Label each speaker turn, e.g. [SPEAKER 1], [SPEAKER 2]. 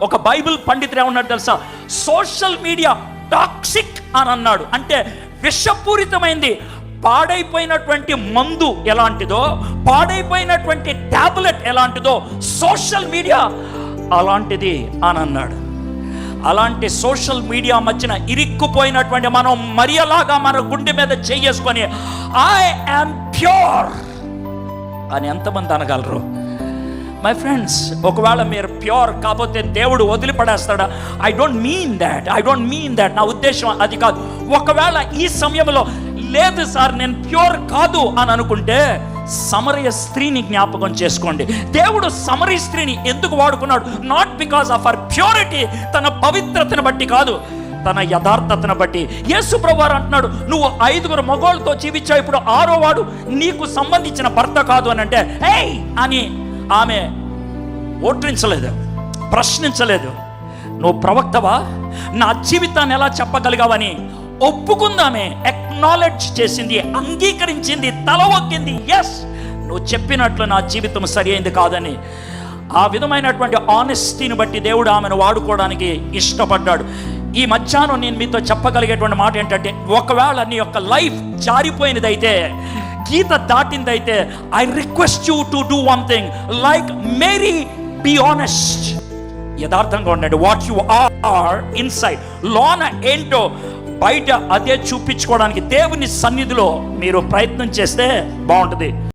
[SPEAKER 1] ఒక బైబిల్ పండితుడు ఏమన్నాడు తెలుసా? సోషల్ మీడియా టాక్సిక్ అని అన్నాడు. అంటే విషపూరితమైంది. పాడైపోయినటువంటి మందు ఎలాంటిదో, పాడైపోయినటువంటి టాబ్లెట్ ఎలాంటిదో సోషల్ మీడియా అలాంటిది అని అన్నాడు. అలాంటి సోషల్ మీడియా మధ్యన ఇరుక్కుపోయినటువంటి మనం మరియలాగా మన గుండె మీద చేసుకొని ఐ యామ్ ప్యూర్ అని ఎంతమంది అనగలరు? మై ఫ్రెండ్స్, ఒకవేళ మీరు ప్యూర్ కాకపోతే దేవుడు వదిలిపడేస్తాడా? I don't mean that. నా ఉద్దేశం అది కాదు. ఒకవేళ ఈ సమయంలో లేదు సార్ నేను ప్యూర్ కాదు అని అనుకుంటే సమరయ స్త్రీని జ్ఞాపకం చేసుకోండి. దేవుడు సమరయ స్త్రీని ఎందుకు వాడుకున్నాడు? Not because of her purity, తన పవిత్రతను బట్టి కాదు, తన యథార్థతను బట్టి. యేసు ప్రభువారు అంటున్నాడు, నువ్వు 5 మగవాళ్ళతో జీవించావు, ఇప్పుడు 6వ వాడు నీకు సంబంధించిన భర్త కాదు అని అంటే ఏయ్ అని ఆమె ఓట్రించలేదు, ప్రశ్నించలేదు. నువ్వు ప్రవక్తవా? నా జీవితాన్ని ఎలా చెప్పగలిగావని ఒప్పుకుందామే, అక్నాలెడ్జ్ చేసింది, అంగీకరించింది, తల ఒక్కింది. ఎస్, నువ్వు చెప్పినట్లు నా జీవితం సరి అయింది కాదని. ఆ విధమైనటువంటి ఆనెస్టీని బట్టి దేవుడు ఆమెను వాడుకోవడానికి ఇష్టపడ్డాడు. ఈ మధ్యాహ్నం నేను మీతో చెప్పగలిగేటువంటి మాట ఏంటంటే, ఒకవేళ నీ యొక్క లైఫ్ జారిపోయినదైతే, గీత దాటిందైతే, I request you to do one thing. Like Mary, be honest. యథార్థంగా ఉండండి. వాట్ యు ఆర్ ఇన్సైడ్, లోన ఏంటో బయట అదే చూపించుకోవడానికి దేవుని సన్నిధిలో మీరు ప్రయత్నం చేస్తే బాగుంటుంది.